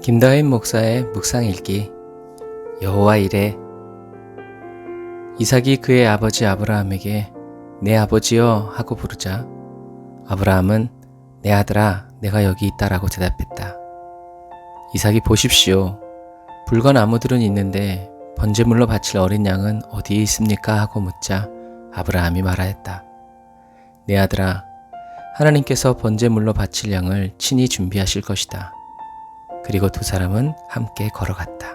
김다인 목사의 묵상일기. 여호와 이래. 이삭이 그의 아버지 아브라함에게 내 아버지여 하고 부르자 아브라함은 내 아들아 내가 여기 있다라고 대답했다. 이삭이 보십시오. 불과나무들은 있는데 번제물로 바칠 어린 양은 어디에 있습니까? 하고 묻자 아브라함이 말하였다. 내 아들아, 하나님께서 번제물로 바칠 양을 친히 준비하실 것이다. 그리고 두 사람은 함께 걸어갔다.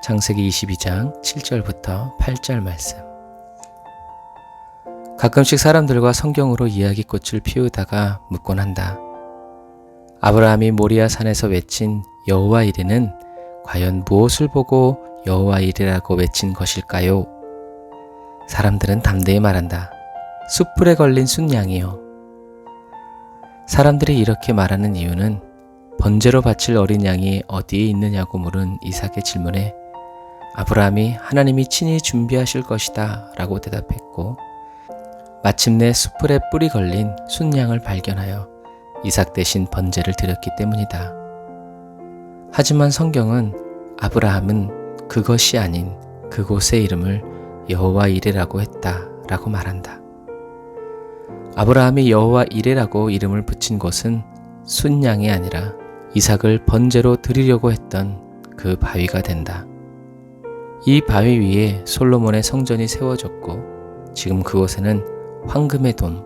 창세기 22장 7절부터 8절 말씀. 가끔씩 사람들과 성경으로 이야기꽃을 피우다가 묻곤 한다. 아브라함이 모리아 산에서 외친 여호와 이레는 과연 무엇을 보고 여호와 이레라고 외친 것일까요? 사람들은 담대히 말한다. 숯불에 걸린 순양이요. 사람들이 이렇게 말하는 이유는 번제로 바칠 어린 양이 어디에 있느냐고 물은 이삭의 질문에 아브라함이 하나님이 친히 준비하실 것이다 라고 대답했고 마침내 숯불에 뿔이 걸린 순양을 발견하여 이삭 대신 번제를 드렸기 때문이다. 하지만 성경은 아브라함은 그것이 아닌 그곳의 이름을 여호와 이레라고 했다 라고 말한다. 아브라함이 여호와 이레라고 이름을 붙인 곳은 순양이 아니라 이삭을 번제로 드리려고 했던 그 바위가 된다. 이 바위 위에 솔로몬의 성전이 세워졌고 지금 그곳에는 황금의 돔,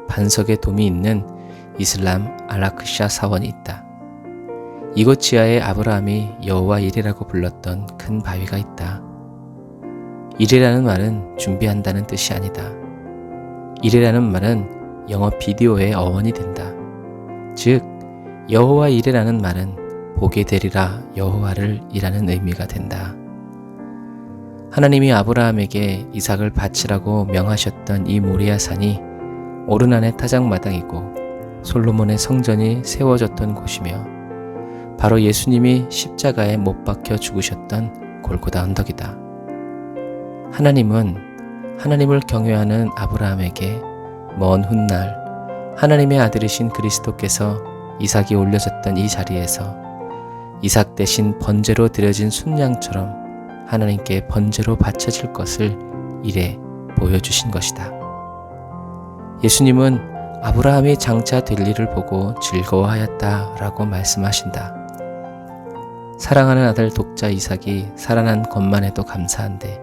반석의 돔이 있는 이슬람 알라크샤 사원이 있다. 이곳 지하에 아브라함이 여호와 이레라고 불렀던 큰 바위가 있다. 이레라는 말은 준비한다는 뜻이 아니다. 이레라는 말은 영어 비디오의 어원이 된다. 즉 여호와 이레라는 말은 보게 되리라 여호와를 이라는 의미가 된다. 하나님이 아브라함에게 이삭을 바치라고 명하셨던 이 모리아 산이 오르난의 타작마당이고 솔로몬의 성전이 세워졌던 곳이며 바로 예수님이 십자가에 못 박혀 죽으셨던 골고다 언덕이다. 하나님은 하나님을 경외하는 아브라함에게 먼 훗날 하나님의 아들이신 그리스도께서 이삭이 올려졌던 이 자리에서 이삭 대신 번제로 드려진 순양처럼 하나님께 번제로 바쳐질 것을 이래 보여주신 것이다. 예수님은 아브라함이 장차 될 일을 보고 즐거워하였다라고 말씀하신다. 사랑하는 아들 독자 이삭이 살아난 것만 해도 감사한데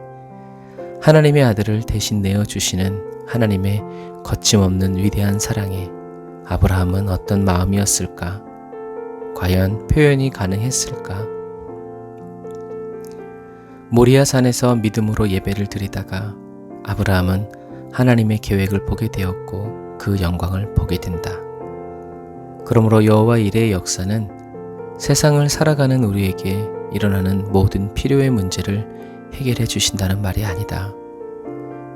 하나님의 아들을 대신 내어주시는 하나님의 거침없는 위대한 사랑에 아브라함은 어떤 마음이었을까? 과연 표현이 가능했을까? 모리아 산에서 믿음으로 예배를 드리다가 아브라함은 하나님의 계획을 보게 되었고 그 영광을 보게 된다. 그러므로 여호와 이레의 역사는 세상을 살아가는 우리에게 일어나는 모든 필요의 문제를 해결해 주신다는 말이 아니다.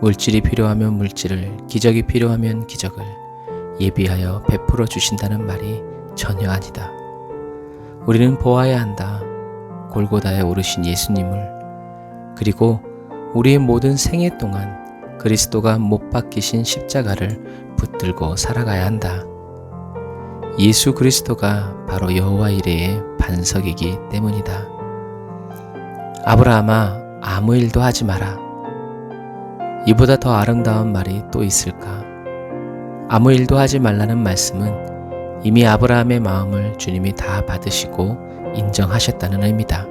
물질이 필요하면 물질을, 기적이 필요하면 기적을 예비하여 베풀어 주신다는 말이 전혀 아니다. 우리는 보아야 한다. 골고다에 오르신 예수님을, 그리고 우리의 모든 생애 동안 그리스도가 못 박히신 십자가를 붙들고 살아가야 한다. 예수 그리스도가 바로 여호와 이레의 반석이기 때문이다. 아브라함아, 아무 일도 하지 마라. 이보다 더 아름다운 말이 또 있을까? 아무 일도 하지 말라는 말씀은 이미 아브라함의 마음을 주님이 다 받으시고 인정하셨다는 의미다.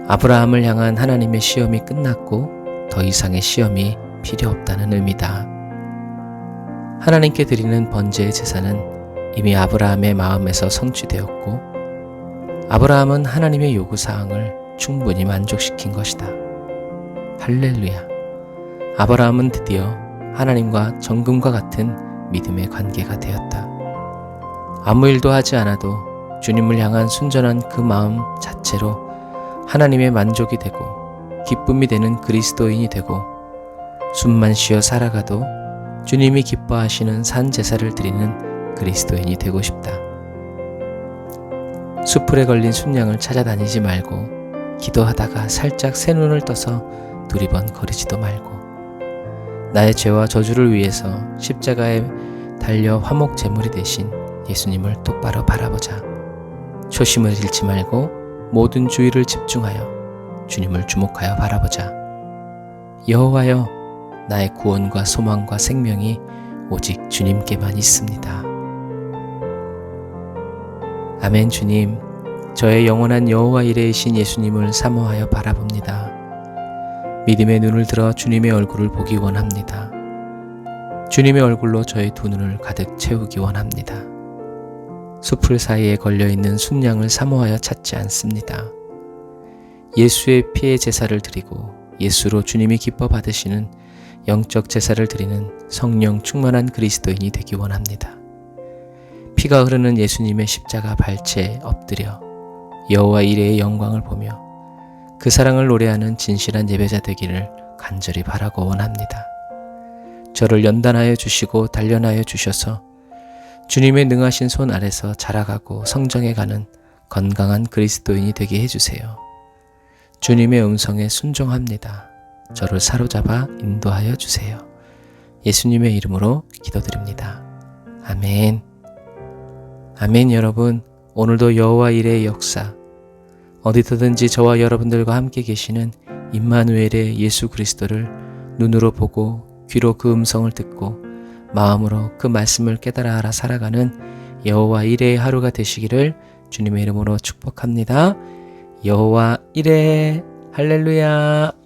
아브라함을 향한 하나님의 시험이 끝났고 더 이상의 시험이 필요 없다는 의미다. 하나님께 드리는 번제의 제사는 이미 아브라함의 마음에서 성취되었고 아브라함은 하나님의 요구사항을 충분히 만족시킨 것이다. 할렐루야. 아브라함은 드디어 하나님과 정금과 같은 믿음의 관계가 되었다. 아무 일도 하지 않아도 주님을 향한 순전한 그 마음 자체로 하나님의 만족이 되고 기쁨이 되는 그리스도인이 되고 숨만 쉬어 살아가도 주님이 기뻐하시는 산 제사를 드리는 그리스도인이 되고 싶다. 숯불에 걸린 순양을 찾아다니지 말고 기도하다가 살짝 새 눈을 떠서 두리번 거리지도 말고 나의 죄와 저주를 위해서 십자가에 달려 화목 제물이 되신 예수님을 똑바로 바라보자. 초심을 잃지 말고 모든 주의를 집중하여 주님을 주목하여 바라보자. 여호와여, 나의 구원과 소망과 생명이 오직 주님께만 있습니다. 아멘. 주님, 저의 영원한 여호와 이레이신 예수님을 사모하여 바라봅니다. 믿음의 눈을 들어 주님의 얼굴을 보기 원합니다. 주님의 얼굴로 저의 두 눈을 가득 채우기 원합니다. 숲풀 사이에 걸려있는 순양을 사모하여 찾지 않습니다. 예수의 피의 제사를 드리고 예수로 주님이 기뻐 받으시는 영적 제사를 드리는 성령 충만한 그리스도인이 되기 원합니다. 피가 흐르는 예수님의 십자가 발치에 엎드려 여호와 이레의 영광을 보며 그 사랑을 노래하는 진실한 예배자 되기를 간절히 바라고 원합니다. 저를 연단하여 주시고 단련하여 주셔서 주님의 능하신 손 아래서 자라가고 성장해 가는 건강한 그리스도인이 되게 해주세요. 주님의 음성에 순종합니다. 저를 사로잡아 인도하여 주세요. 예수님의 이름으로 기도드립니다. 아멘. 아멘. 여러분, 오늘도 여호와 이레의 역사, 어디서든지 저와 여러분들과 함께 계시는 임마누엘의 예수 그리스도를 눈으로 보고 귀로 그 음성을 듣고 마음으로 그 말씀을 깨달아 알아 살아가는 여호와 이레의 하루가 되시기를 주님의 이름으로 축복합니다. 여호와 이레. 할렐루야.